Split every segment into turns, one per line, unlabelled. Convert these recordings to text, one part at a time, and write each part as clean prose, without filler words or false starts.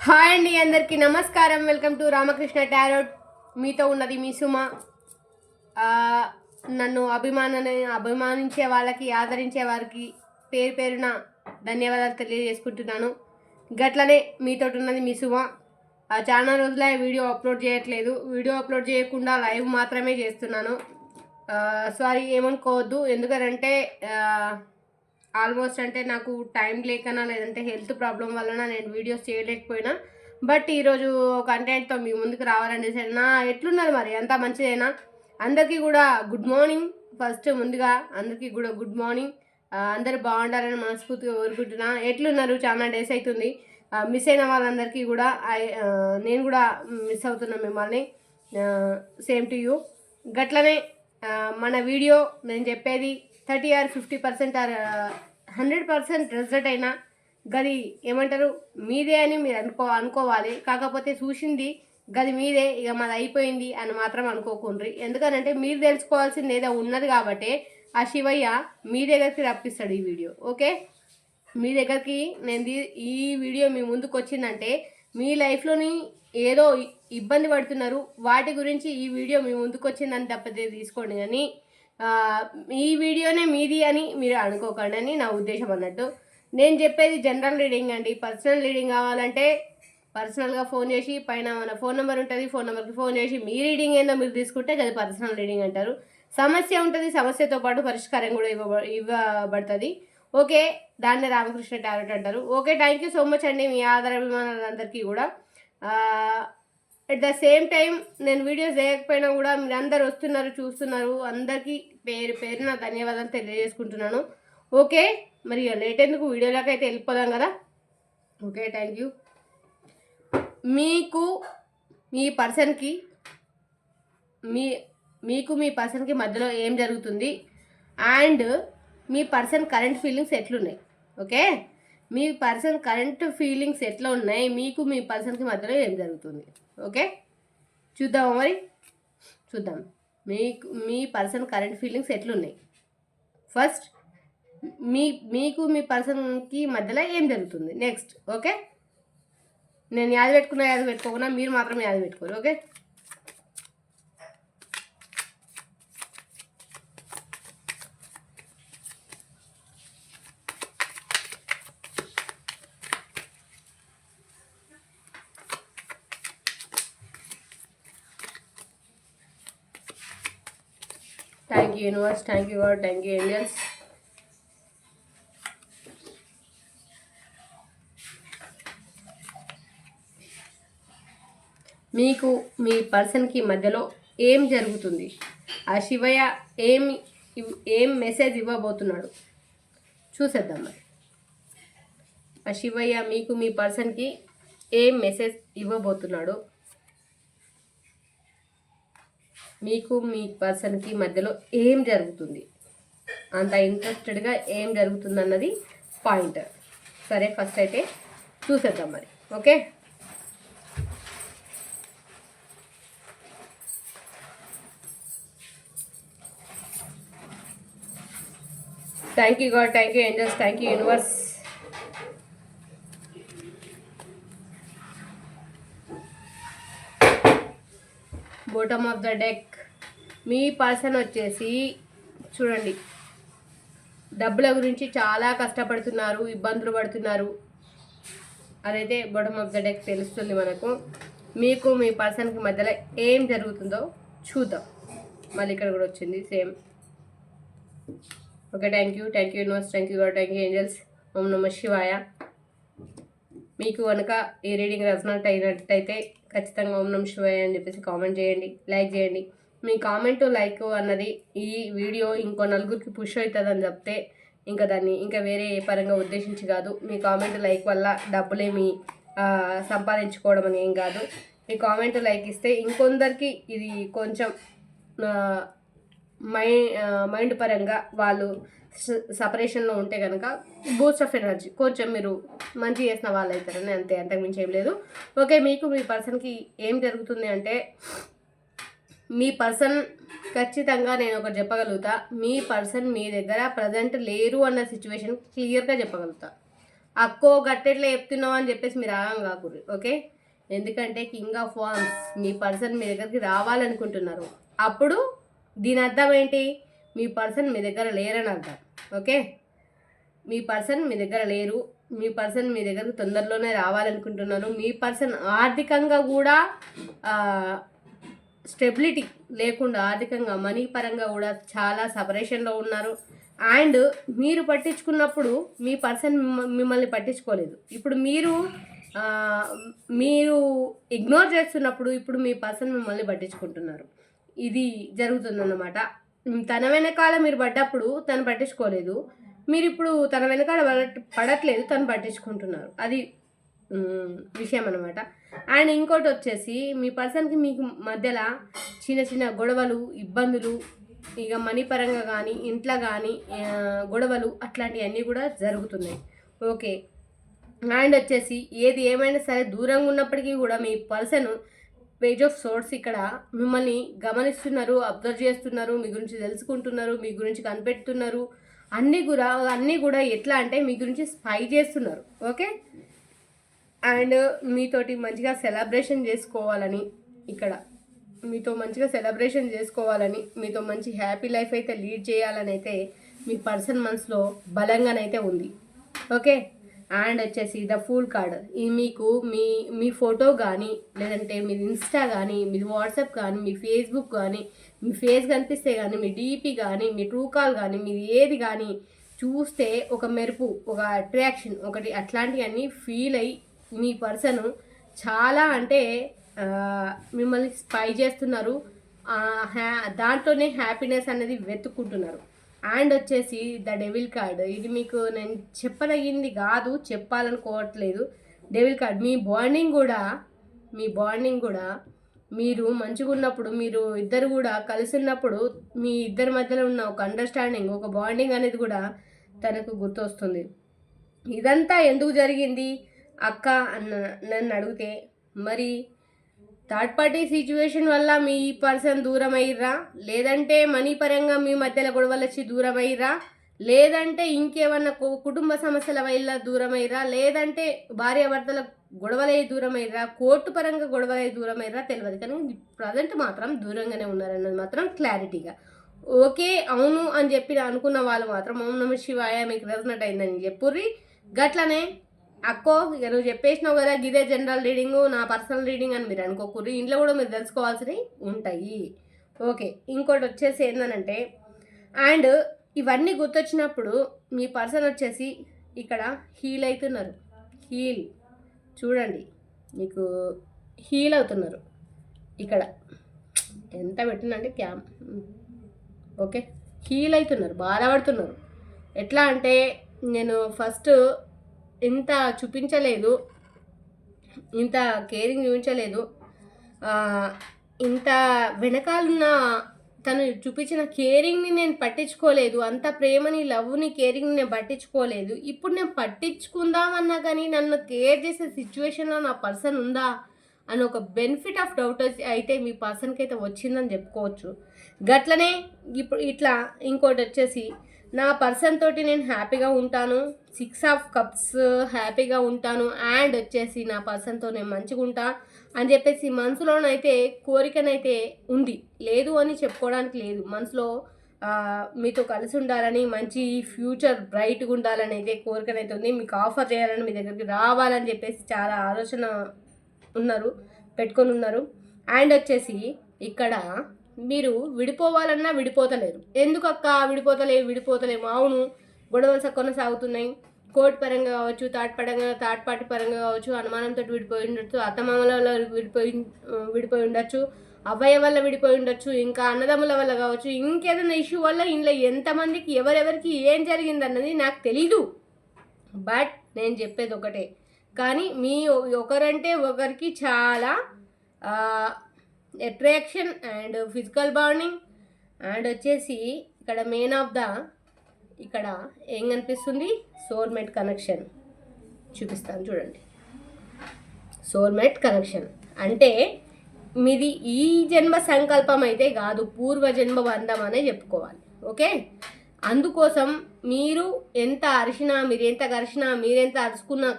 Hi అండి, అందరికీ నమస్కారం. Welcome to Ramakrishna tarot. మీతో ఉన్నది మీ సుమ. నన్ను అభిమానించే వాళ్ళకి, ఆదరించే వారికి పేరు పేరున ధన్యవాదాలు తెలియజేసుకుంటున్నాను. గట్లనే మీతో ఉన్నది మీ సుమ. చాలా రోజుల వీడియో అప్లోడ్ చేయట్లేదు. వీడియో అప్లోడ్ చేయకుండా లైవ్ మాత్రమే చేస్తున్నాను. సారీ, ఏమనుకోవద్దు. ఎందుకంటే ఆల్మోస్ట్ అంటే నాకు టైం లేకనా లేదంటే హెల్త్ ప్రాబ్లం వలన నేను వీడియోస్ చేయలేకపోయినా, బట్ ఈరోజు కంటెంట్తో మీ ముందుకు రావాలని డిసైడ్. ఎట్లున్నది మరి, అంతా మంచిదేనా? అందరికీ కూడా గుడ్ మార్నింగ్. ఫస్ట్ ముందుగా అందరికీ కూడా గుడ్ మార్నింగ్. అందరూ బాగుండాలని మనస్ఫూర్తిగా కోరుకుంటున్నా. ఎట్లున్నారు? చాలా డేస్ అవుతుంది. మిస్ అయిన వాళ్ళందరికీ కూడా నేను కూడా మిస్ అవుతున్నా మిమ్మల్ని. Same to you. గట్లనే మన వీడియో నేను చెప్పేది 30 or 50% ఆర్ 100% రిజల్ట్ అయినా గది ఏమంటారు మీదే అని మీరు అనుకోవాలి. కాకపోతే చూసింది గది మీదే, ఇక మాది అయిపోయింది అని మాత్రం అనుకోకుండ్రి. ఎందుకనంటే మీరు తెలుసుకోవాల్సింది ఏదో ఉన్నది కాబట్టి ఆ శివయ్య మీ దగ్గరికి రప్పిస్తాడు ఈ వీడియో. ఓకే, మీ దగ్గరికి నేను ఈ వీడియో మీ ముందుకు వచ్చిందంటే మీ లైఫ్లోని ఏదో ఇబ్బంది పడుతున్నారు, వాటి గురించి ఈ వీడియో మీ ముందుకు వచ్చిందని తప్పదే తీసుకోండి. కానీ ఈ వీడియోనే మీది అని మీరు అనుకోకండి అని నా ఉద్దేశం అన్నట్టు. నేను చెప్పేది జనరల్ రీడింగ్ అండి. పర్సనల్ రీడింగ్ కావాలంటే పర్సనల్గా ఫోన్ చేసి, పైన మన ఫోన్ నెంబర్ ఉంటుంది, ఫోన్ నెంబర్కి ఫోన్ చేసి మీ రీడింగ్ ఏందో మీరు తీసుకుంటే అది పర్సనల్ రీడింగ్ అంటారు. సమస్య ఉంటుంది, సమస్యతో పాటు పరిష్కారం కూడా ఇవ్వబడుతుంది. ఓకే, దాన్ని రామకృష్ణ టారోట్ అంటారు. Okay, thank you so much అండి మీ ఆదరాభిమానులందరికీ కూడా. అట్ ద సేమ్ టైం నేను వీడియోస్ చేయకపోయినా కూడా మీరు అందరు వస్తున్నారు, చూస్తున్నారు. అందరికీ పేరు పేరున ధన్యవాదాలు తెలియజేసుకుంటున్నాను. ఓకే, మరి లేట్ ఎందుకు, వీడియోలోకి అయితే వెళ్ళిపోదాం కదా. Okay, thank you. మీకు మీ పర్సన్కి మీ పర్సన్కి మధ్యలో ఏం జరుగుతుంది and me person current feelings ఎట్లున్నాయి? ఓకే, మీ పర్సన్ కరెంట్ ఫీలింగ్స్ ఎట్లా ఉన్నాయి, మీకు మీ పర్సన్కి మధ్యలో ఏం జరుగుతుంది? ఓకే, చూద్దామా మరి? చూద్దాం మీ పర్సన్ కరెంట్ ఫీలింగ్స్ ఎట్లున్నాయి. ఫస్ట్ మీకు మీ పర్సన్కి మధ్యలో ఏం జరుగుతుంది. నెక్స్ట్ ఓకే, నేను యాద పెట్టుకోకుండా మీరు మాత్రం యాద పెట్టుకోరు. Okay, thank you universe, thank you God, thank you angels. మీకు మీ పర్సన్కి మధ్యలో ఏం జరుగుతుంది? ఆ శివయ్య ఏం మెసేజ్ ఇవ్వబోతున్నాడు చూసేద్దాం మరి. ఆ శివయ్య మీకు మీ పర్సన్కి ఏం మెసేజ్ ఇవ్వబోతున్నాడు, మీకు మీ పర్సన్కి మధ్యలో ఏం జరుగుతుంది, అంత ఇంట్రెస్టెడ్గా ఏం జరుగుతుంది అన్నది పాయింట్. సరే, ఫస్ట్ అయితే చూసేద్దాం మరి. Okay, thank you God, thank you angels, thank you universe. Bottom of the deck me person వచ్చేసి చూడండి, డబ్బుల గురించి చాలా కష్టపడుతున్నారు, ఇబ్బందులు పడుతున్నారు. అదైతే బాటమ్ ఆఫ్ ద డెక్ తెలుస్తుంది మనకు. మీకు మీ పర్సన్కి మధ్యలో ఏం జరుగుతుందో చూద్దాం. మళ్ళీ ఇక్కడ కూడా వచ్చింది same. Okay, thank you universe, thank you God, thank you angels. ఓం నమ శివాయ. మీకు కనుక ఈ రీడింగ్ రెజొనేట్ అయినట్టయితే ఖచ్చితంగా ఓం నమ శివాయ అని చెప్పేసి కామెంట్ చేయండి, లైక్ చేయండి. మీ కామెంటు లైక్ అన్నది ఈ వీడియో ఇంకో నలుగురికి పుష్ అవుతుందని చెప్తే, ఇంకా దాన్ని ఇంకా వేరే ఏ పరంగా ఉద్దేశించి కాదు. మీ కామెంట్ లైక్ వల్ల డబ్బులేమి సంపాదించుకోవడం అని ఏం కాదు. మీ కామెంట్ లైక్ ఇస్తే ఇంకొందరికి ఇది కొంచెం మైండ్ పరంగా వాళ్ళు సపరేషన్లో ఉంటే కనుక బూస్ట్ ఆఫ్ ఎనర్జీ కొంచెం మీరు మంచి చేసిన వాళ్ళు అవుతారని, అంతే, అంతకుమించి ఏం లేదు. ఓకే, మీకు మీ పర్సన్కి ఏం జరుగుతుంది అంటే, మీ పర్సన్ ఖచ్చితంగా నేను ఒకటి చెప్పగలుగుతా, మీ పర్సన్ మీ దగ్గర ప్రజెంట్ లేరు అన్న సిచ్యువేషన్ క్లియర్గా చెప్పగలుగుతా. అక్కో గట్టెట్లా చెప్తున్నావు అని చెప్పేసి మీరు ఆగం కాకూడదు, ఓకే? ఎందుకంటే కింగ్ ఆఫ్ వాన్స్ మీ పర్సన్ మీ దగ్గరికి రావాలనుకుంటున్నారు. అప్పుడు దీని అర్థం ఏంటి? మీ పర్సన్ మీ దగ్గర లేరని అర్థం, ఓకే? మీ పర్సన్ మీ దగ్గర లేరు, మీ పర్సన్ మీ దగ్గరకు తొందరలోనే రావాలనుకుంటున్నారు. మీ పర్సన్ ఆర్థికంగా కూడా స్టెబిలిటీ లేకుండా, ఆర్థికంగా మనీ పరంగా కూడా చాలా సపరేషన్లో ఉన్నారు. అండ్ మీరు పట్టించుకున్నప్పుడు మీ పర్సన్ మిమ్మల్ని పట్టించుకోలేదు. ఇప్పుడు మీరు ఇగ్నోర్ చేస్తున్నప్పుడు ఇప్పుడు మీ పర్సన్ మిమ్మల్ని పట్టించుకుంటున్నారు. ఇది జరుగుతుందన్నమాట. తన వెనకాల మీరు పడ్డప్పుడు తను పట్టించుకోలేదు, మీరు ఇప్పుడు తన వెనకాల పడట్లేదు, తను పట్టించుకుంటున్నారు. అది విషయం అనమాట. అండ్ ఇంకోటి వచ్చేసి మీ పర్సన్కి మీకు మధ్యలో చిన్న చిన్న గొడవలు, ఇబ్బందులు, ఇక మనీ పరంగా కానీ ఇంట్లో కానీ గొడవలు అట్లాంటివన్నీ కూడా జరుగుతున్నాయి, ఓకే? అండ్ వచ్చేసి ఏది ఏమైనా సరే దూరంగా ఉన్నప్పటికీ కూడా మీ పర్సన్ పేజ్ ఆఫ్ సోర్స్ ఇక్కడ మిమ్మల్ని గమనిస్తున్నారు, అబ్జర్వ్ చేస్తున్నారు, మీ గురించి తెలుసుకుంటున్నారు, మీ గురించి కనిపెడుతున్నారు. అన్నీ కూడా ఎట్లా అంటే మీ గురించి స్పై చేస్తున్నారు, ఓకే? అండ్ మీతోటి మంచిగా సెలబ్రేషన్ చేసుకోవాలని, ఇక్కడ మీతో మంచిగా సెలబ్రేషన్ చేసుకోవాలని, మీతో మంచి హ్యాపీ లైఫ్ అయితే లీడ్ చేయాలని అయితే మీ పర్సన్ మనసులో బలంగానైతే ఉంది, ఓకే? అండ్ వచ్చేసి ద ఫూల్ కార్డ్, ఈ మీకు మీ ఫోటో కానీ, లేదంటే మీది ఇన్స్టా కానీ, మీది వాట్సాప్ కానీ, మీ ఫేస్బుక్ కానీ, మీ ఫేస్ కనిపిస్తే కానీ, మీ డీపీ కానీ, మీ ట్రూ కాల్ కానీ, మీది ఏది కానీ చూస్తే ఒక మెరుపు, ఒక అట్రాక్షన్ ఒకటి అట్లాంటివన్నీ ఫీల్ అయ్యి మీ పర్సన్ చాలా అంటే మిమ్మల్ని స్పై చేస్తున్నారు. దాంట్లోనే హ్యాపీనెస్ అనేది వెతుక్కుంటున్నారు. అండ్ వచ్చేసి ద డెవిల్ కార్డ్, ఇది మీకు నేను చెప్పదగింది కాదు, చెప్పాలనుకోవట్లేదు. డెవిల్ కార్డ్ మీ బాండింగ్ కూడా మీరు మంచిగా ఉన్నప్పుడు, మీరు ఇద్దరు కూడా కలిసి ఉన్నప్పుడు మీ ఇద్దరి మధ్యలో ఉన్న ఒక అండర్స్టాండింగ్, ఒక బాండింగ్ అనేది కూడా తనకు గుర్తొస్తుంది. ఇదంతా ఎందుకు జరిగింది అక్క నన్ను అడిగితే, మరి థర్డ్ పార్టీ సిచ్యువేషన్ వల్ల మీ పర్సన్ దూరం అయ్యిర్రా, లేదంటే మనీ పరంగా మీ మధ్యలో గొడవలు వచ్చి దూరం అయ్యిర్రా, లేదంటే ఇంకేమన్నా కుటుంబ సమస్యల వల్ల దూరం అయ్యిర్రా, లేదంటే భార్యాభర్తల గొడవలై దూరం అయ్యిర్రా, కోర్టు పరంగా గొడవలై దూరం అయ్యిర్రా తెలియదు, కానీ ప్రజెంట్ మాత్రం దూరంగానే ఉన్నారన్నది మాత్రం క్లారిటీగా, ఓకే? అవును అని చెప్పి అనుకున్న వాళ్ళు మాత్రం ఓం నమ శివాయ మీకు రెజనెట్ అయిందని చెప్పుర్రి. గట్లనే అక్కో ఇక నువ్వు చెప్పేసినావు కదా గిదే జనరల్ రీడింగు, నా పర్సనల్ రీడింగ్ అని మీరు అనుకోకూడదు. ఇంట్లో కూడా మీరు తెలుసుకోవాల్సినవి ఉంటాయి, ఓకే? ఇంకోటి వచ్చేసి ఏంటంటే, అండ్ ఇవన్నీ గుర్తొచ్చినప్పుడు మీ పర్సన్ వచ్చేసి ఇక్కడ హీల్ అవుతున్నారు. హీల్ చూడండి, మీకు హీల్ అవుతున్నారు. ఇక్కడ ఎంత పెట్టినంటే క్యామ్, ఓకే? హీల్ అవుతున్నారు, బాధపడుతున్నారు. ఎట్లా అంటే నేను ఫస్ట్ ఇంత చూపించలేదు, ఇంత కేరింగ్ చూపించలేదు, ఇంత వెనకాలన్న తను చూపించిన కేరింగ్ని నేను పట్టించుకోలేదు, అంత ప్రేమని, లవ్ని, కేరింగ్ని నేను పట్టించుకోలేదు. ఇప్పుడు నేను పట్టించుకుందామన్నా కానీ నన్ను కేర్ చేసే సిచ్యువేషన్లో నా పర్సన్ ఉందా అని ఒక బెనిఫిట్ ఆఫ్ డౌట్ అయితే మీ పర్సన్కి అయితే వచ్చిందని చెప్పుకోవచ్చు. గట్లనే ఇప్పుడు ఇట్లా ఇంకోటి వచ్చేసి నా పర్సన్ తోటి నేను హ్యాపీగా ఉంటాను, 6 ఆఫ్ కప్స్ హ్యాపీగా ఉంటాను, అండ్ వచ్చేసి నా పర్సన్తో నేను మంచిగా ఉంటా అని చెప్పేసి మనసులోనైతే కోరికనైతే ఉంది, లేదు అని చెప్పుకోవడానికి లేదు. మనసులో మీతో కలిసి ఉండాలని, మంచి ఫ్యూచర్ బ్రైట్గా ఉండాలని అయితే కోరికనైతే ఉంది. మీకు ఆఫర్ చేయాలని, మీ దగ్గరికి రావాలని చెప్పేసి చాలా ఆలోచన పెట్టుకొని ఉన్నారు. అండ్ వచ్చేసి ఇక్కడ మీరు విడిపోవాలన్నా విడిపోతలేరు. ఎందుకు అక్క విడిపోతలేము? అవును, గొడవలు కొనసాగుతున్నాయి. కోర్టు పరంగా కావచ్చు, థర్డ్ పార్టీ పరంగా కావచ్చు, అనుమానంతో విడిపోయి ఉండొచ్చు, అత్తమామల వల్ల విడిపోయి ఉండొచ్చు, అబ్బాయి వల్ల విడిపోయి ఉండొచ్చు, ఇంకా అన్నదమ్ముల వల్ల కావచ్చు, ఇంకేదైనా ఇష్యూ వల్ల ఇంట్లో ఎంతమందికి ఎవరెవరికి ఏం జరిగిందన్నది నాకు తెలీదు. బట్ నేను చెప్పేది ఒకటే, కానీ మీ ఒకరంటే ఒకరికి చాలా attraction and physical bonding. And వచ్చేసి ఇక్కడ మెయిన్ ఆఫ్ ద ఇక్కడ ఏం కనిపిస్తుంది, సోల్మేట్ కనెక్షన్ చూపిస్తాను చూడండి. సోల్మేట్ కనెక్షన్ అంటే మీది ఈ జన్మ సంకల్పం అయితే కాదు, పూర్వజన్మ బంధం అనే చెప్పుకోవాలి, ఓకే? అందుకోసం మీరు ఎంత అరిచినా, మీరు ఎంత కరిచినా, మీరెంత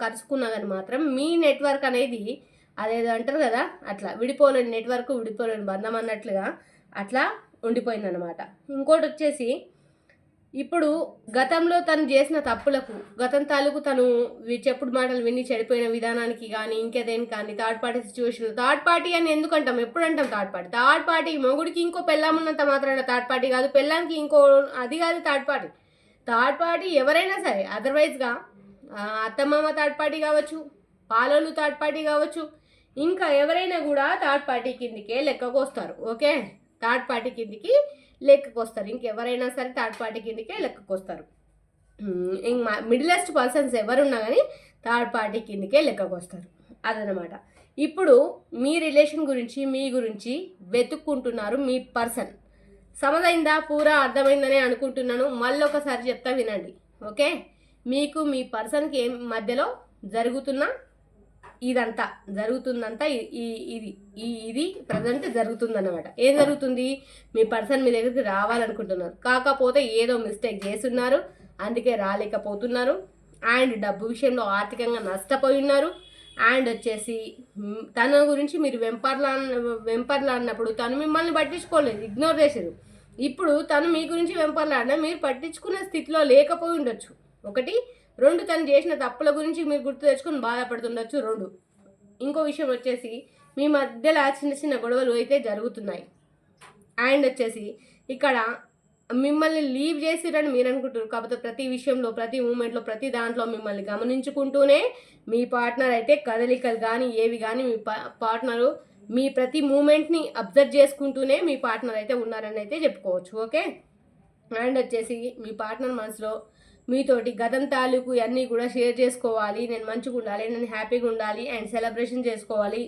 కరుచుకున్నా కానీ మాత్రం మీ నెట్వర్క్ అనేది అదేదో అంటారు కదా, అట్లా విడిపోలేని నెట్వర్క్, విడిపోలేని బంధం అన్నట్లుగా అట్లా ఉండిపోయిందనమాట. ఇంకోటి వచ్చేసి, ఇప్పుడు గతంలో తను చేసిన తప్పులకు, గతం తాలూకు తను చెప్పుడు మాటలు విని చెడిపోయిన విధానానికి కానీ ఇంకేదేని కానీ third party situation, third party అని ఎందుకు అంటాం, ఎప్పుడు అంటాం థర్డ్ పార్టీ మొగుడికి ఇంకో పెళ్ళాం ఉన్నంత మాత్రాన థర్డ్ పార్టీ కాదు, పెళ్ళానికి ఇంకో అది కాదు థర్డ్ పార్టీ ఎవరైనా సరే. అదర్వైజ్గా అత్తమామ థర్డ్ పార్టీ కావచ్చు, పాలోళ్ళు థర్డ్ పార్టీ కావచ్చు, ఇంకా ఎవరైనా కూడా థర్డ్ పార్టీ కిందికే లెక్కకు వస్తారు. ఓకే, థర్డ్ పార్టీ కిందికి లెక్కకు వస్తారు. ఇంకెవరైనా సరే థర్డ్ పార్టీ కిందికే లెక్కకు వస్తారు. మిడిలెస్ట్ పర్సన్స్ ఎవరున్నా కానీ థర్డ్ పార్టీ కిందికే లెక్కకు వస్తారు. అదనమాట. ఇప్పుడు మీ రిలేషన్ గురించి, మీ గురించి వెతుక్కుంటున్నారు మీ పర్సన్. సమదైందా, పూరా అర్థమైందని అనుకుంటున్నాను. మళ్ళీ ఒకసారి చెప్తా వినండి. ఓకే, మీకు మీ పర్సన్కి ఏం మధ్యలో జరుగుతుందంతా ఇది ప్రజెంట్ జరుగుతుందన్నమాట. ఏం జరుగుతుంది, మీ పర్సన్ మీ దగ్గరికి రావాలనుకుంటున్నారు, కాకపోతే ఏదో మిస్టేక్ చేస్తున్నారు, అందుకే రాలేకపోతున్నారు. అండ్ డబ్బు విషయంలో ఆర్థికంగా నష్టపోయి ఉన్నారు. అండ్ వచ్చేసి తన గురించి మీరు వెంపర్లాడినప్పుడు తను మిమ్మల్ని పట్టించుకోలేదు, ఇగ్నోర్ చేశారు. ఇప్పుడు తను మీ గురించి వెంపర్లాడినా మీరు పట్టించుకునే స్థితిలో లేకపోయి ఉండొచ్చు. 1, 2 తను చేసిన తప్పుల గురించి మీరు గుర్తు తెచ్చుకొని బాధపడుతుండొచ్చు. 2, ఇంకో విషయం వచ్చేసి మీ మధ్యలో చిన్న గొడవలు అయితే జరుగుతున్నాయి. అండ్ వచ్చేసి ఇక్కడ మిమ్మల్ని లీవ్ చేసిరని మీరు అనుకుంటారు, కాకపోతే ప్రతి విషయంలో, ప్రతి మూమెంట్లో, ప్రతి దాంట్లో మిమ్మల్ని గమనించుకుంటూనే మీ పార్ట్నర్ అయితే కదలికలు కానీ ఏవి కానీ మీ పార్ట్నరు మీ ప్రతి మూమెంట్ని అబ్జర్వ్ చేసుకుంటూనే మీ పార్ట్నర్ అయితే ఉన్నారని అయితే చెప్పుకోవచ్చు. ఓకే, అండ్ వచ్చేసి మీ పార్ట్నర్ మనసులో మీతోటి గతం తాలూకు అన్నీ కూడా షేర్ చేసుకోవాలి, నేను మంచిగా ఉండాలి, నేను హ్యాపీగా ఉండాలి అండ్ సెలబ్రేషన్ చేసుకోవాలి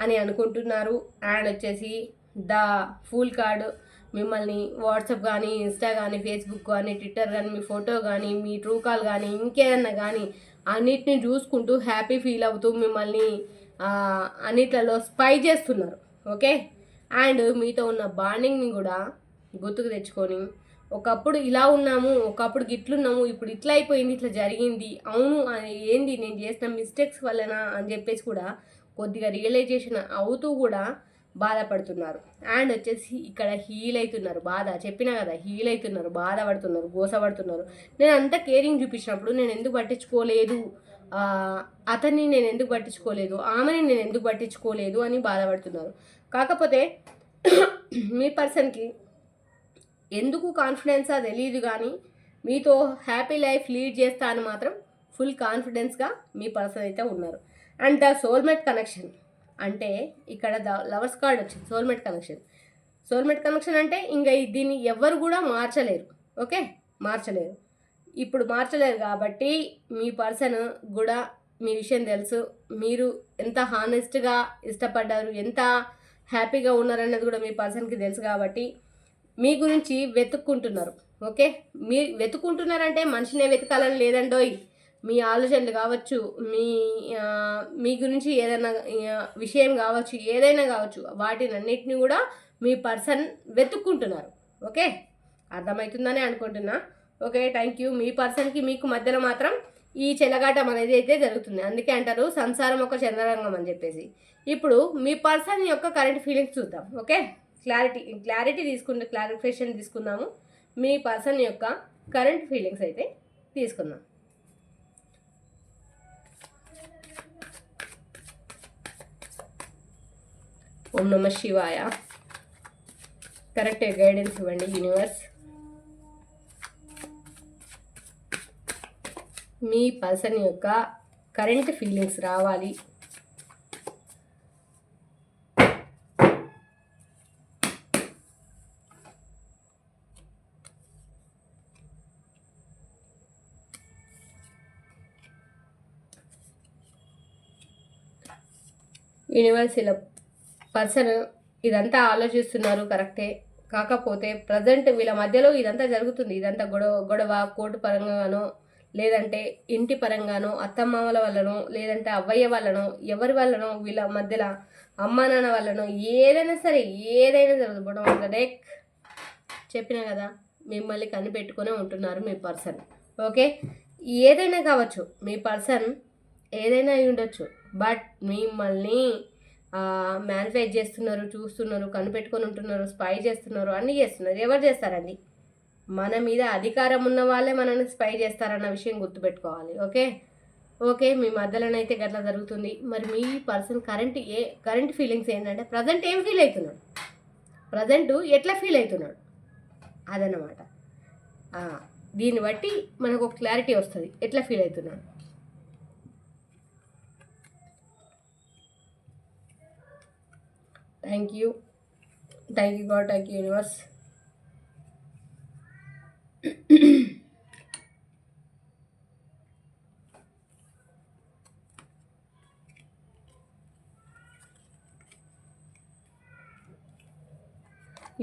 అని అనుకుంటున్నారు. అండ్ వచ్చేసి ద ఫుల్ కార్డు మిమ్మల్ని వాట్సాప్ కానీ, ఇన్స్టా కానీ, ఫేస్బుక్ కానీ, ట్విట్టర్ కానీ, మీ ఫోటో కానీ, మీ ట్రూ కాల్ కానీ, ఇంకేదన్నా కానీ అన్నిటిని చూసుకుంటూ హ్యాపీ ఫీల్ అవుతూ మిమ్మల్ని అన్నిట్లలో స్పై చేస్తున్నారు. ఓకే, అండ్ మీతో ఉన్న బాండింగ్ని కూడా గుర్తుకు తెచ్చుకొని ఒకప్పుడు ఇలా ఉన్నాము, ఒకప్పుడు గిట్లున్నాము, ఇప్పుడు ఇట్లా అయిపోయింది, ఇట్లా జరిగింది, అవును ఏంది నేను చేసిన మిస్టేక్స్ వలన అని చెప్పేసి కూడా కొద్దిగా రియలైజేషన్ అవుతూ కూడా బాధపడుతున్నారు. అండ్ వచ్చేసి ఇక్కడ హీల్ అవుతున్నారు. చెప్పినా కదా, హీల్ అవుతున్నారు, బాధపడుతున్నారు, గోసపడుతున్నారు. నేను అంత కేరింగ్ చూపించినప్పుడు నేను ఎందుకు పట్టించుకోలేదు, అతన్ని నేను ఎందుకు పట్టించుకోలేదు, ఆమెని నేను ఎందుకు పట్టించుకోలేదు అని బాధపడుతున్నారు. కాకపోతే మీ పర్సన్కి ఎందుకు కాన్ఫిడెన్సా తెలియదు కానీ మీతో హ్యాపీ లైఫ్ లీడ్ చేస్తా అని మాత్రం ఫుల్ కాన్ఫిడెన్స్గా మీ పర్సన్ అయితే ఉన్నారు. అండ్ ద సోల్మేట్ కనెక్షన్ అంటే ఇక్కడ లవర్స్ కార్డ్ వచ్చింది. సోల్మేట్ కనెక్షన్ అంటే ఇంకా దీన్ని ఎవరు కూడా మార్చలేరు. ఓకే, మార్చలేరు. ఇప్పుడు మార్చలేరు కాబట్టి మీ పర్సన్ కూడా మీ విషయం తెలుసు, మీరు ఎంత హానెస్ట్గా ఇష్టపడ్డారు, ఎంత హ్యాపీగా ఉన్నారన్నది కూడా మీ పర్సన్కి తెలుసు కాబట్టి మీ గురించి వెతుక్కుంటున్నారు. ఓకే, మీరు వెతుక్కుంటున్నారంటే మనిషినే వెతకాలని లేదండోయ్. మీ ఆలోచనలు కావచ్చు, మీ గురించి ఏదైనా విషయం కావచ్చు, ఏదైనా కావచ్చు, వాటినన్నిటిని కూడా మీ పర్సన్ వెతుక్కుంటున్నారు. ఓకే, అర్థమవుతుందని అనుకుంటున్నా. Okay, thank you. మీ పర్సన్కి మీకు మధ్యలో మాత్రం ఈ చెలగాటం అనేది అయితే జరుగుతుంది. అందుకే అంటారు సంసారం ఒక చంద్రరంగం అని చెప్పేసి. ఇప్పుడు మీ పర్సన్ యొక్క కరెంట్ ఫీలింగ్స్ చూద్దాం. ఓకే, క్లారిఫికేషన్ తీసుకుందాము. మీ పర్సన్ యొక్క కరెంట్ ఫీలింగ్స్ అయితే తీసుకుందాం. ఓం నమః శివాయ. కరెక్ట్ గైడెన్స్ ఇవ్వండి యూనివర్స్. మీ పర్సన్ యొక్క కరెంట్ ఫీలింగ్స్ రావాలి. యూనివర్స్ ఇలా పర్సన్ ఇదంతా ఆలోచిస్తున్నారు, కరెక్టే. కాకపోతే ప్రజెంట్ వీళ్ళ మధ్యలో ఇదంతా జరుగుతుంది. ఇదంతా గొడవ కోర్టు పరంగానో, లేదంటే ఇంటి పరంగానో, అత్తమామల వల్లనో, లేదంటే అవ్వయ్య వల్లనో, ఎవరి వల్లనో, వీళ్ళ మధ్యలో అమ్మ నాన్న వల్లనో, ఏదైనా సరే ఏదైనా జరుగుతుంది. డెక్ చెప్పినా కదా, మిమ్మల్ని కనిపెట్టుకునే ఉంటున్నారు మీ పర్సన్. ఓకే, ఏదైనా కావచ్చు, మీ పర్సన్ ఏదైనా అయి ఉండొచ్చు, బట్ మిమ్మల్ని మ్యానిఫెస్ట్ చేస్తున్నారు, చూస్తున్నారు, కనిపెట్టుకొని ఉంటున్నారు, స్పై చేస్తున్నారు, అన్నీ చేస్తున్నారు. ఎవరు చేస్తారండి? మన మీద అధికారం ఉన్న వాళ్ళే మనల్ని స్పై చేస్తారన్న విషయం గుర్తుపెట్టుకోవాలి. ఓకే ఓకే, మీ మధ్యలోనైతే గట్లా జరుగుతుంది. మరి మీ పర్సన్ కరెంట్ ఫీలింగ్స్ ఏంటంటే ప్రజెంట్ ఏం ఫీల్ అవుతున్నాడు, ప్రజెంట్ ఎట్లా ఫీల్ అవుతున్నాడు అదన్నమాట. దీన్ని బట్టి మనకు ఒక క్లారిటీ వస్తుంది ఎట్లా ఫీల్ అవుతున్నాడు. Thank you God, thank you universe.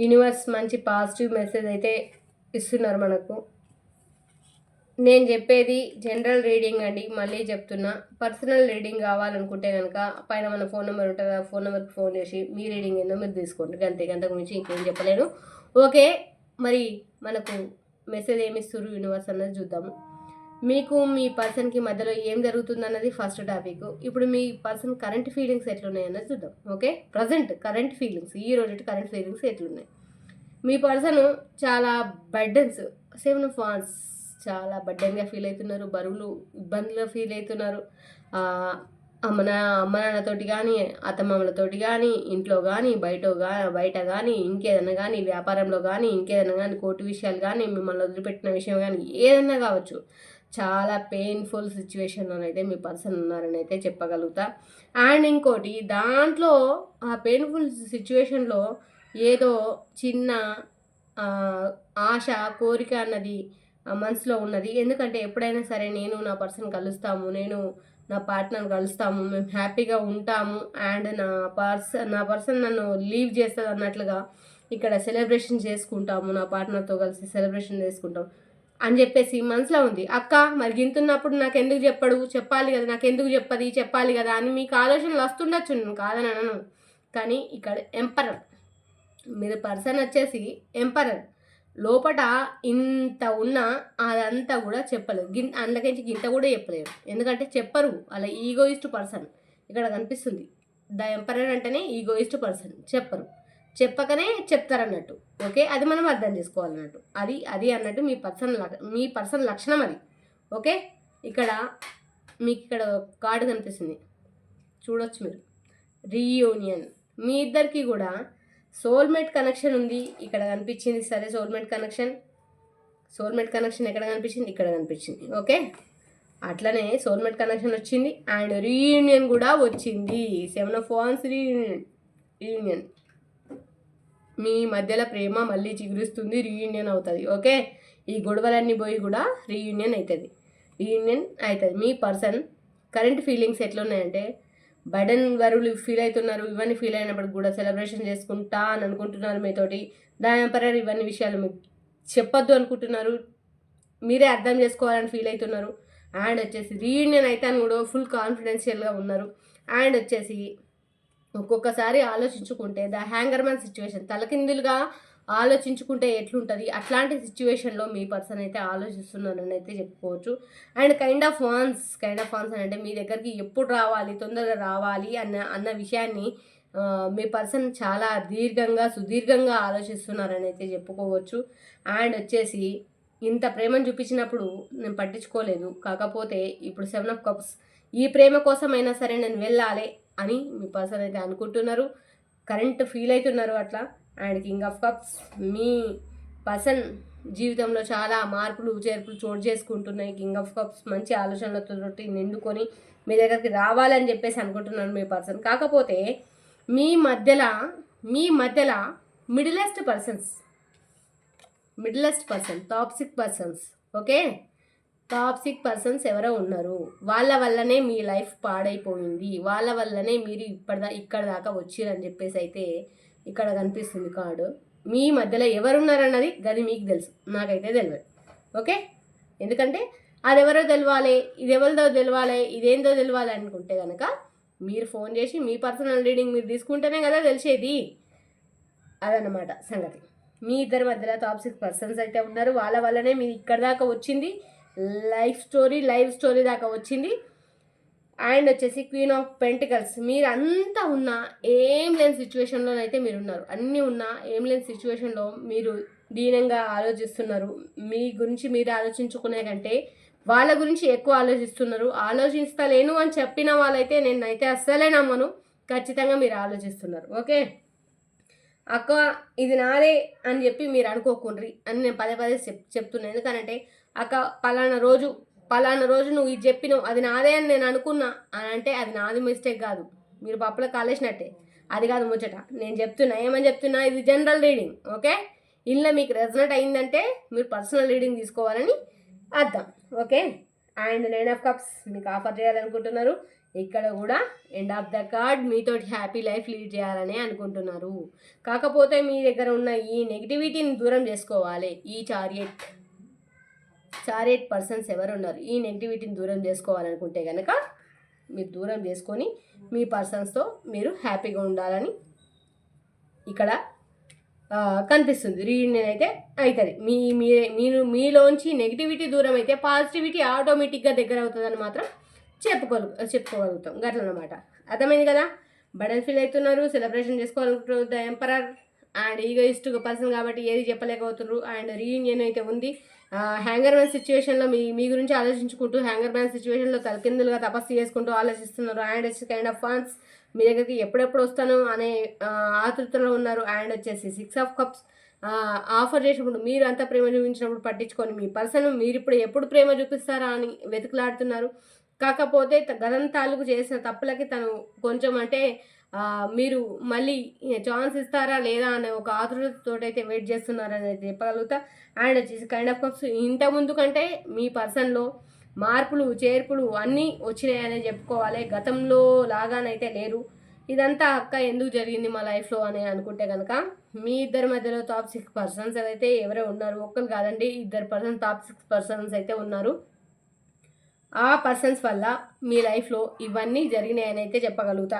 Universe మంచి పాజిటివ్ మెసేజ్ అయితే ఇస్తున్నారు మనకు. నేను చెప్పేది జనరల్ రీడింగ్ అండి, మళ్ళీ చెప్తున్నా. పర్సనల్ రీడింగ్ కావాలనుకుంటే కనుక పైన మన ఫోన్ నెంబర్ ఉంటుంది, ఆ ఫోన్ నెంబర్కి ఫోన్ చేసి మీ రీడింగ్ ఏందో మీరు తీసుకోండి, గంటకు మించి ఇంకేం చెప్పలేను. ఓకే, మరి మనకు మెసేజ్ ఏమి ఇస్తారు యూనివర్స్ అన్నది చూద్దాము. మీకు మీ పర్సన్కి మధ్యలో ఏం జరుగుతుంది అన్నది ఫస్ట్ టాపిక్. ఇప్పుడు మీ పర్సన్ కరెంట్ ఫీలింగ్స్ ఎట్లున్నాయి అన్నది చూద్దాం. ఓకే, ప్రజెంట్ కరెంట్ ఫీలింగ్స్, ఈ రోజు కరెంట్ ఫీలింగ్స్ ఎట్లున్నాయి. మీ పర్సన్ చాలా బర్డన్స్, 7 of Wands, చాలా బర్డన్గా ఫీల్ అవుతున్నారు, బరువులు ఇబ్బందులుగా ఫీల్ అవుతున్నారు. అమ్మ నాన్నతోటి కానీ, అత్తమామలతోటి కానీ, ఇంట్లో కానీ, బయట కానీ, ఇంకేదన్నా కానీ, వ్యాపారంలో కానీ, ఇంకేదన్నా కానీ, కోర్టు విషయాలు కానీ, మిమ్మల్ని వదిలిపెట్టిన విషయం కానీ, ఏదన్నా కావచ్చు, చాలా పెయిన్ఫుల్ సిచ్యువేషన్లోనైతే మీ పర్సన్ ఉన్నారని అయితే చెప్పగలుగుతా. అండ్ ఇంకోటి, దాంట్లో ఆ పెయిన్ఫుల్ సిచ్యువేషన్లో ఏదో చిన్న ఆశ, కోరిక అన్నది మనసులో ఉన్నది. ఎందుకంటే ఎప్పుడైనా సరే నేను నా పర్సన్ కలుస్తాము, నేను నా పార్ట్నర్ కలుస్తాము, మేము హ్యాపీగా ఉంటాము, అండ్ నా పర్సన్ నన్ను లీవ్ చేస్తుంది అన్నట్లుగా ఇక్కడ సెలబ్రేషన్ చేసుకుంటాము, నా పార్ట్నర్తో కలిసి సెలబ్రేషన్ చేసుకుంటాం అని చెప్పేసి మనసులో ఉంది. అక్క మరి గింతున్నప్పుడు నాకు ఎందుకు చెప్పాలి కదా, నాకు ఎందుకు చెప్పాలి కదా అని మీకు ఆలోచనలు వస్తుండొచ్చు, నేను కాదని అనను. కానీ ఇక్కడ ఎంపరర్, మీరు పర్సన్ వచ్చేసి ఎంపరర్, లోపట ఇంత ఉన్నా అదంతా కూడా చెప్పలేదు, అందులోకించి గింత కూడా చెప్పలేరు. ఎందుకంటే చెప్పరు, అలా ఈగోయిస్ట్ పర్సన్ ఇక్కడ కనిపిస్తుంది. ద ఎంపరర్ అంటేనే ఈగోయిస్ట్ పర్సన్, చెప్పకనే చెప్తారన్నట్టు. ఓకే, అది మనం అర్థం చేసుకోవాలన్నట్టు. అది అన్నట్టు మీ పర్సన్ లక్షణం అది. ఓకే, మీకు ఇక్కడ కార్డు కనిపిస్తుంది, చూడొచ్చు మీరు. రీయూనియన్, మీ ఇద్దరికి కూడా సోల్మేట్ కనెక్షన్ ఉంది, ఇక్కడ కనిపించింది. సరే, సోల్మేట్ కనెక్షన్ ఎక్కడ కనిపించింది? ఇక్కడ కనిపించింది. ఓకే, అట్లనే సోల్మేట్ కనెక్షన్ వచ్చింది అండ్ రీయూనియన్ కూడా వచ్చింది. 7 of Wands రీయూనియన్, మీ మధ్యలో ప్రేమ మళ్ళీ చిగురిస్తుంది, రీయూనియన్ అవుతుంది. ఓకే, ఈ గొడవలన్నీ పోయి కూడా రీయూనియన్ అవుతుంది. మీ పర్సన్ కరెంట్ ఫీలింగ్స్ ఎట్లున్నాయంటే బర్డన్ వరువులు ఫీల్ అవుతున్నారు. ఇవన్నీ ఫీల్ అయినప్పుడు కూడా సెలబ్రేషన్ చేసుకుంటా అని అనుకుంటున్నారు మీతోటి. దాని ఇవన్నీ విషయాలు మీకు చెప్పొద్దు అనుకుంటున్నారు, మీరే అర్థం చేసుకోవాలని ఫీల్ అవుతున్నారు. అండ్ వచ్చేసి రీయూనియన్ అయితే అని కూడా ఫుల్ కాన్ఫిడెన్షియల్గా ఉన్నారు. అండ్ వచ్చేసి ఒక్కొక్కసారి ఆలోచించుకుంటే ద హ్యాంగర్మ్యాన్ సిచ్యువేషన్, తలకిందులుగా ఆలోచించుకుంటే ఎట్లుంటుంది, అట్లాంటి సిచ్యువేషన్లో మీ పర్సన్ అయితే ఆలోచిస్తున్నారని అయితే చెప్పుకోవచ్చు. అండ్ కైండ్ ఆఫ్ వాన్స్ అని అంటే మీ దగ్గరికి ఎప్పుడు రావాలి, తొందరగా రావాలి అన్న విషయాన్ని మీ పర్సన్ చాలా సుదీర్ఘంగా ఆలోచిస్తున్నారని అయితే చెప్పుకోవచ్చు. అండ్ వచ్చేసి ఇంత ప్రేమను చూపించినప్పుడు నేను పట్టించుకోలేదు, కాకపోతే ఇప్పుడు 7 of Cups, ఈ ప్రేమ కోసమైనా సరే నేను వెళ్ళాలి అని మీ పర్సన్ అయితే అనుకుంటున్నారు, కరెంట్ ఫీల్ అవుతున్నారు అట్లా. And king of cups, me person జీవితంలో చాలా మార్పులు చేర్పులు చోటు చేసుకుంటున్నాయి. కింగ్ ఆఫ్ కప్స్ మంచి ఆలోచనలతో నిండుకొని మీ దగ్గరికి రావాలని చెప్పేసి అనుకుంటున్నాను మీ పర్సన్. కాకపోతే మీ మధ్యలో middlest person, toxic persons, okay, toxic persons ఎవరో ఉన్నారు. వాళ్ళ వల్లనే మీ లైఫ్ పాడైపోయింది, వాళ్ళ వల్లనే మీరు ఇక్కడ దాకా వచ్చిరని చెప్పేసి అయితే ఇక్కడ కనిపిస్తుంది కార్డు. మీ మధ్యలో ఎవరున్నారన్నది గది మీకు తెలుసు, నాకైతే తెలియదు. ఓకే, ఎందుకంటే అది ఎవరో తెలవాలి, ఇది ఎవరిదో తెలవాలి, ఇదేందో తెలవాలి అనుకుంటే కనుక మీరు ఫోన్ చేసి మీ పర్సనల్ రీడింగ్ మీరు తీసుకుంటేనే కదా తెలిసేది. అదన్నమాట సంగతి. మీ ఇద్దరి మధ్యలో టాక్సిక్ పర్సన్స్ అయితే ఉన్నారు. వాళ్ళ వల్లనే మీరు ఇక్కడ దాకా వచ్చింది. లైవ్ స్టోరీ దాకా వచ్చింది. అండ్ వచ్చేసి క్వీన్ ఆఫ్ పెంటికల్స్. మీరు అంతా ఉన్నా ఏం లేని సిచ్యువేషన్లో అయితే మీరు ఉన్నారు. అన్నీ ఉన్నా ఏం లేని సిచ్యువేషన్లో మీరు దీనంగా ఆలోచిస్తున్నారు. మీ గురించి మీరు ఆలోచించుకునే కంటే వాళ్ళ గురించి ఎక్కువ ఆలోచిస్తున్నారు. ఆలోచిస్తలేను అని చెప్పిన వాళ్ళైతే నేనైతే అస్సలే నమ్మను. ఖచ్చితంగా మీరు ఆలోచిస్తున్నారు. ఓకే అక్క ఇది నాదే అని చెప్పి మీరు అనుకోకుండ్రి అని నేను పదే చెప్తున్నాను. ఎందుకనంటే అక్క పలానా రోజు నువ్వు ఇది చెప్పినావు అది నాదే అని నేను అనుకున్నా అని అంటే అది నాది మిస్టేక్ కాదు. మీరు పప్పులో కాలేసినట్టే. అది కాదు ముచ్చట. నేను చెప్తున్నా ఏమని చెప్తున్నా, ఇది జనరల్ రీడింగ్. ఓకే ఇలా మీకు రెజనేట్ అయిందంటే మీరు పర్సనల్ రీడింగ్ తీసుకోవాలని అర్థం. ఓకే అండ్ 9 ఆఫ్ కప్స్ మీకు ఆఫర్ చేయాలనుకుంటున్నారు. ఇక్కడ కూడా ఎండ్ ఆఫ్ ద కార్డ్ మీతోటి హ్యాపీ లైఫ్ లీడ్ చేయాలని అనుకుంటున్నారు. కాకపోతే మీ దగ్గర ఉన్న ఈ నెగిటివిటీని దూరం చేసుకోవాలి. ఈ చారియట్ పర్సన్స్ ఎవరు ఉన్నారు ఈ నెగిటివిటీని దూరం చేసుకోవాలనుకుంటే కనుక మీరు దూరం చేసుకొని మీ పర్సన్స్తో మీరు హ్యాపీగా ఉండాలని ఇక్కడ కనిపిస్తుంది. రీయూనియన్ అయితే అవుతుంది. మీలోంచి నెగిటివిటీ దూరం అయితే పాజిటివిటీ ఆటోమేటిక్గా దగ్గర అవుతుందని మాత్రం చెప్పుకోగలుగుతాం. గట్లన్నమాట. అర్థమైంది కదా. బడల్ ఫీల్ అవుతున్నారు. సెలబ్రేషన్ చేసుకోవాలనుకుంటున్నారు. The emperor and egoist person కాబట్టి ఏది చెప్పలేకపోతున్నారు. అండ్ రీయూనియన్ అయితే ఉంది. హ్యాంగర్ మ్యాన్ సిచ్యువేషన్లో మీ గురించి ఆలోచించుకుంటూ హ్యాంగర్ మ్యాన్ సిచ్యువేషన్లో తలకిందులుగా తపస్సు చేసుకుంటూ ఆలోచిస్తున్నారు. And it's kind of funs. మీ దగ్గరికి ఎప్పుడెప్పుడు వస్తాను అనే ఆతృతలో ఉన్నారు. అండ్ వచ్చేసి 6 ఆఫ్ కప్స్ ఆఫర్ చేసినప్పుడు మీరు అంతా ప్రేమ చూపించినప్పుడు పట్టించుకొని మీ పర్సన్ మీరు ఎప్పుడు ప్రేమ చూపిస్తారా అని వెతుకులాడుతున్నారు. కాకపోతే గతంతాలకు చేసిన తప్పులకి తను కొంచెం అంటే మీరు మళ్ళీ ఛాన్స్ ఇస్తారా లేదా అనే ఒక ఆతృతతో అయితే వెయిట్ చేస్తున్నారని అయితే చెప్పగలుగుతా. అండ్ వచ్చేసి కైండ్ ఆఫ్ కప్స్ ఇంత ముందు కంటే మీ పర్సన్లో మార్పులు చేర్పులు అన్నీ వచ్చినాయని చెప్పుకోవాలి. గతంలో లాగానైతే లేరు. ఇదంతా అక్క ఎందుకు జరిగింది మా లైఫ్లో అని అనుకుంటే కనుక మీ ఇద్దరి మధ్యలో టాప్ 6 పర్సన్స్ అయితే ఎవరో ఉన్నారు. ఒక్కరు కాదండి, 2 టాప్ 6 పర్సన్స్ అయితే ఉన్నారు. ఆ పర్సన్స్ వల్ల మీ లైఫ్లో ఇవన్నీ జరిగినాయని అయితే చెప్పగలుగుతా.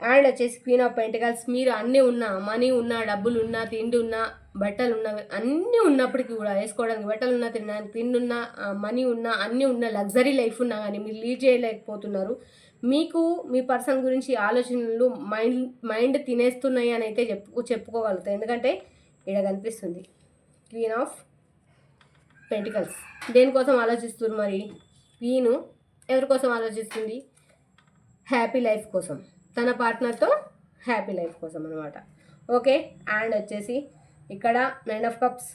అండ్ వచ్చేసి క్వీన్ ఆఫ్ పెంటికల్స్. మీరు అన్నీ ఉన్నా, మనీ ఉన్నా, డబ్బులు ఉన్నా, తిండి ఉన్నా, బట్టలు ఉన్నా, అన్నీ ఉన్నప్పటికీ కూడా వేసుకోవడానికి బట్టలు ఉన్నా, తినడానికి తిండి ఉన్నా, మనీ ఉన్నా, అన్నీ ఉన్న లగ్జరీ లైఫ్ ఉన్నా కానీ మీరు లీడ్ చేయలేకపోతున్నారు. మీకు మీ పర్సన్ గురించి ఆలోచనలు మైండ్ తినేస్తున్నాయి అని అయితే చెప్పుకోగలుగుతాయి. ఎందుకంటే ఇక్కడ కనిపిస్తుంది క్వీన్ ఆఫ్ పెంటికల్స్. దేనికోసం ఆలోచిస్తున్నారు మరి? క్వీను ఎవరి కోసం ఆలోచిస్తుంది? హ్యాపీ లైఫ్ కోసం, తన పార్ట్నర్తో హ్యాపీ లైఫ్ కోసం అనమాట. ఓకే అండ్ వచ్చేసి ఇక్కడ 9 ఆఫ్ కప్స్.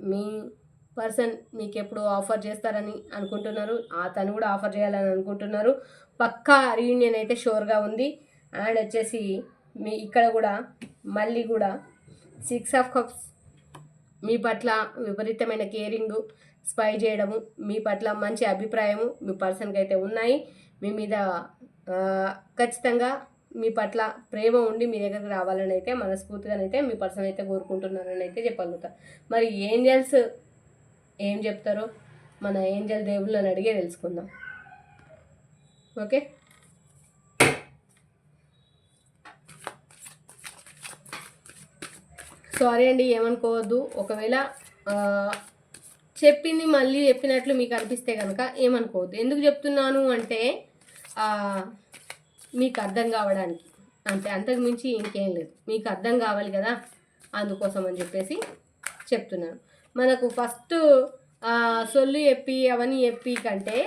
మీ పర్సన్ మీకు ఎప్పుడు ఆఫర్ చేస్తారని అనుకుంటున్నారు. తను కూడా ఆఫర్ చేయాలని అనుకుంటున్నారు. పక్కా రీయూనియన్ అయితే షూర్గా ఉంది. అండ్ వచ్చేసి మీ ఇక్కడ కూడా మళ్ళీ కూడా 6 ఆఫ్ కప్స్. మీ పట్ల విపరీతమైన కేరింగు, స్పై చేయడము, మీ పట్ల మంచి అభిప్రాయము మీ పర్సన్కి అయితే ఉన్నాయి. మీ మీద ఖచ్చితంగా మీ పట్ల ప్రేమ ఉండి మీ దగ్గరకు రావాలని అయితే మనస్ఫూర్తిగానైతే మీ పర్సన్ అయితే కోరుకుంటున్నారని అయితే చెప్పగలుగుతా. మరి ఏంజల్స్ ఏం చెప్తారో మన ఏంజల్ దేవుళ్ళని అడిగే తెలుసుకుందాం. ఓకే సారీ అండి, ఏమనుకోవద్దు. ఒకవేళ చెప్పింది మళ్ళీ చెప్పినట్లు మీకు అనిపిస్తే కనుక ఏమనుకోవద్దు. ఎందుకు చెప్తున్నాను అంటే మీకు అర్థం కావడానికి, అంటే అంతకు మించి ఇంకేం లేదు. మీకు అర్థం కావాలి కదా, అందుకోసం అని చెప్పేసి చెప్తున్నాను. మనకు ఫస్ట్ సొల్లు చెప్పి అవన్నీ చెప్పి కంటే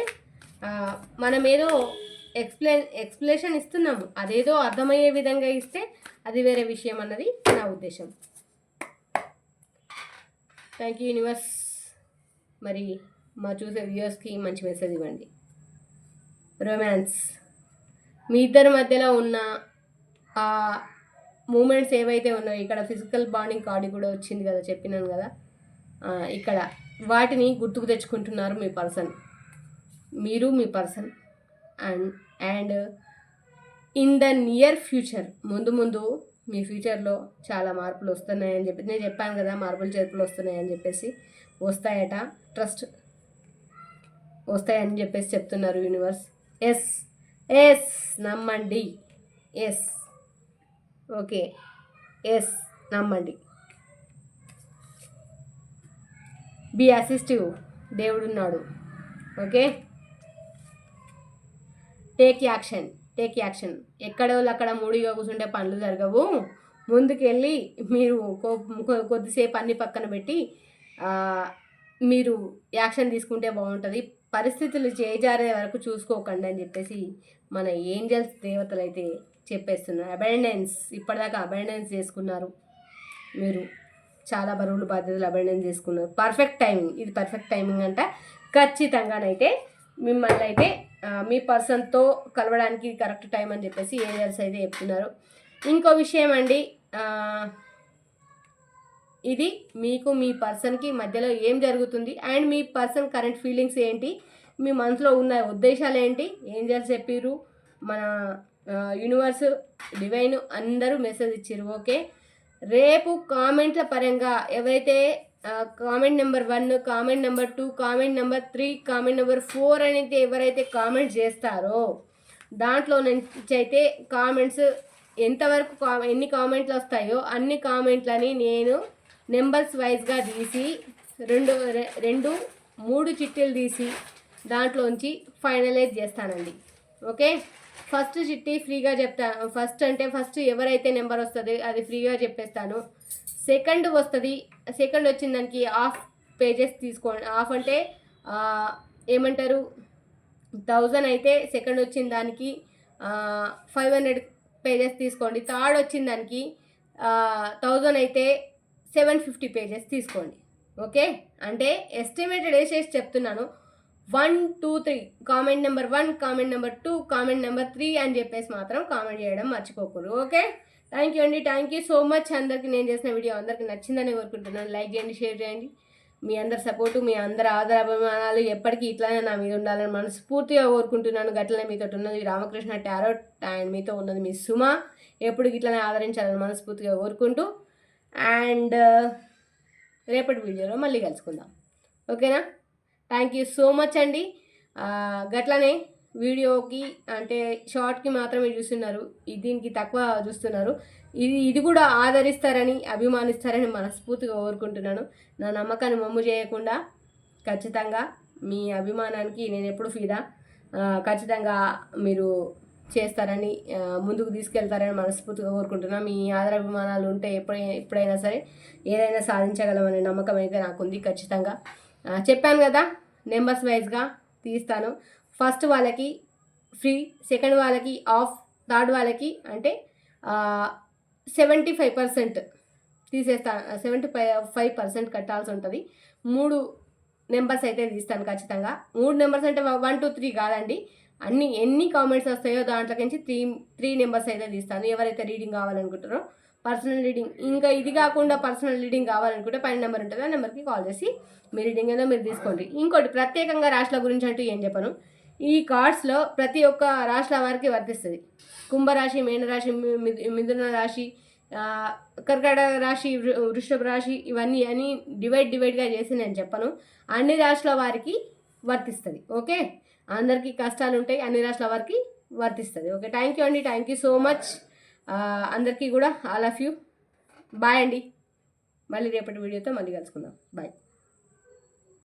మనం ఏదో ఎక్స్ప్లెనేషన్ ఇస్తున్నాము, అదేదో అర్థమయ్యే విధంగా ఇస్తే అది వేరే విషయం అన్నది నా ఉద్దేశం. Thank you universe. మరి మా చూసే వ్యూయర్స్కి మంచి మెసేజ్ ఇవ్వండి. రొమాన్స్ మీ ఇద్దరి మధ్యలో ఉన్న ఆ మూమెంట్స్ ఏవైతే ఉన్నాయో, ఇక్కడ ఫిజికల్ బాండింగ్ కార్డు కూడా వచ్చింది కదా, చెప్పినాను కదా, ఇక్కడ వాటిని గుర్తుకు తెచ్చుకుంటున్నారు మీ పర్సన్, మీరు మీ person. And in the near future, ముందు మీ ఫ్యూచర్లో చాలా మార్పులు వస్తున్నాయని చెప్పి నేను చెప్పాను కదా, మార్పులు చేర్పులు వస్తున్నాయని చెప్పేసి. వస్తాయట, ట్రస్ట్ వస్తాయని చెప్పేసి చెప్తున్నారు యూనివర్స్. ఎస్ నమ్మండి. ఓకే నమ్మండి. బీ అసిస్టివ్, దేవుడున్నాడు. Okay, take action. ఎక్కడ వాళ్ళు అక్కడ మూడిగా కూర్చుంటే పనులు జరగవు. ముందుకెళ్ళి మీరు కొద్దిసేపు అన్ని పక్కన పెట్టి మీరు యాక్షన్ తీసుకుంటే బాగుంటుంది. పరిస్థితులు చేజారే వరకు చూసుకోకండి అని చెప్పేసి మన ఏంజల్స్ దేవతలు అయితే చెప్పేస్తున్నారు. అబెండెన్స్, ఇప్పటిదాకా అబెండెన్స్ చేసుకున్నారు మీరు, చాలా బరువులు బాధ్యతలు అబెండెన్స్ చేసుకున్నారు. పర్ఫెక్ట్ టైమింగ్, ఇది పర్ఫెక్ట్ టైమింగ్ అంట. ఖచ్చితంగానైతే మిమ్మల్ని అయితే మీ పర్సన్తో కలవడానికి కరెక్ట్ టైం అని చెప్పేసి ఏంజల్స్ అయితే చెప్తున్నారు. ఇంకో విషయం అండి, ఇది మీకు మీ పర్సన్కి మధ్యలో ఏం జరుగుతుంది and me person current feelings ఏంటి, మీ మనసులో ఉన్న ఉద్దేశాలు ఏంటి, ఏంజల్స్ చెప్పిర్రు, మన యూనివర్స్, డివైన్ అందరూ మెసేజ్ ఇచ్చారు. ఓకే, రేపు కామెంట్ల పరంగా ఎవరైతే comment number 1, comment number 2, comment number 3, comment number 4 అనేది ఎవరైతే కామెంట్ చేస్తారో దాంట్లో నుంచి అయితే కామెంట్స్ ఎంతవరకు ఎన్ని కామెంట్లు వస్తాయో అన్ని కామెంట్లని నేను నెంబర్స్ వైజ్గా తీసి 3 చిట్టీలు తీసి దాంట్లోంచి ఫైనలైజ్ చేస్తానండి. ఓకే, ఫస్ట్ చిట్టి ఫ్రీగా చెప్తాను. ఫస్ట్ ఎవరైతే నెంబర్ వస్తుంది అది ఫ్రీగా చెప్పేస్తాను. సెకండ్ వస్తుంది, సెకండ్ వచ్చిన దానికి హాఫ్ పేజెస్ తీసుకోండి. హాఫ్ అంటే ఏమంటారు, 1000 అయితే సెకండ్ వచ్చిన దానికి 500 పేజెస్ తీసుకోండి. థర్డ్ వచ్చిన దానికి 1000 అయితే 750 పేజెస్ తీసుకోండి. ఓకే, అంటే ఎస్టిమేటెడ్ వేసేసి చెప్తున్నాను. 1, 2, 3 comment number 1, comment number 2, comment number 3 అని చెప్పేసి మాత్రం కామెంట్ చేయడం మర్చిపోకూడదు. ఓకే, థ్యాంక్ యూ అండి, థ్యాంక్ యూ సో మచ్. అందరికీ నేను చేసిన వీడియో అందరికీ నచ్చిందని కోరుకుంటున్నాను. లైక్ చేయండి, షేర్ చేయండి. మీ అందరి సపోర్టు, మీ అందరి ఆదరాభిమానాలు ఎప్పటికీ ఇట్లానే నా మీద ఉండాలని మనస్ఫూర్తిగా కోరుకుంటున్నాను. గట్లనే మీతో ఉన్నది రామకృష్ణ టారోట్ అండ్ మీతో ఉన్నది మీ సుమ. ఎప్పటికి ఇట్లానే ఆదరించాలని మనస్ఫూర్తిగా కోరుకుంటూ అండ్ రేపటి వీడియోలో మళ్ళీ కలుసుకుందాం. ఓకేనా, థ్యాంక్ యూ సో మచ్ అండి. గట్లనే వీడియోకి అంటే షార్ట్కి మాత్రమే చూస్తున్నారు, దీనికి తక్కువ చూస్తున్నారు. ఇది కూడా ఆదరిస్తారని అభిమానిస్తారని మనస్ఫూర్తిగా కోరుకుంటున్నాను. నా నమ్మకాన్ని మమ్ము చేయకుండా ఖచ్చితంగా మీ అభిమానానికి నేను ఎప్పుడు ఫిదా. ఖచ్చితంగా మీరు చేస్తారని, ముందుకు తీసుకెళ్తారని మనస్ఫూర్తిగా కోరుకుంటున్నాను. మీ ఆదరాభిమానాలు ఉంటే ఎప్పుడైనా సరే ఏదైనా సాధించగలమనే నమ్మకం అయితే నాకుంది. ఖచ్చితంగా చెప్పాను కదా, నెంబర్స్ వైజ్గా తీస్తాను. ఫస్ట్ వాళ్ళకి ఫ్రీ, సెకండ్ వాళ్ళకి ఆఫ్, థర్డ్ వాళ్ళకి అంటే 75% తీసేస్తా, 75% కట్టాల్సి ఉంటుంది. 3 నెంబర్స్ అయితే తీస్తాను ఖచ్చితంగా. 3 నెంబర్స్ అంటే 1, 2, 3 కాదండి, ఎన్ని కామెంట్స్ వస్తాయో దాంట్లోకించి 3 నెంబర్స్ అయితే తీస్తాను. ఎవరైతే రీడింగ్ కావాలనుకుంటారో పర్సనల్ రీడింగ్, ఇంకా ఇది కాకుండా పర్సనల్ రీడింగ్ కావాలనుకుంటే పైన నెంబర్ ఉంటుంది, ఆ నెంబర్కి కాల్ చేసి మీ రీడింగ్ ఏదో మీరు తీసుకోండి. ఇంకోటి, ప్రత్యేకంగా రాశుల గురించి అంటూ ఏం చెప్పను. ఈ కార్డ్స్లో ప్రతి ఒక్క రాశుల వారికి వర్తిస్తుంది. కుంభరాశి, మీనరాశి, మిథున రాశి, కర్కాటక రాశి, వృషభ రాశి, ఇవన్నీ అని డివైడ్గా చేసి నేను చెప్పను. అన్ని రాశుల వారికి వర్తిస్తుంది. ఓకే, అందరికీ కష్టాలు ఉంటాయి, అన్ని రాశుల వారికి వర్తిస్తుంది. ఓకే, థ్యాంక్ యూ అండి, థ్యాంక్ యూ సో మచ్. అందరికీ కూడా ఆల్ ఆఫ్ యూ. బాయ్ అండి, మళ్ళీ రేపటి వీడియోతో మళ్ళీ కలుసుకుందాం. బాయ్.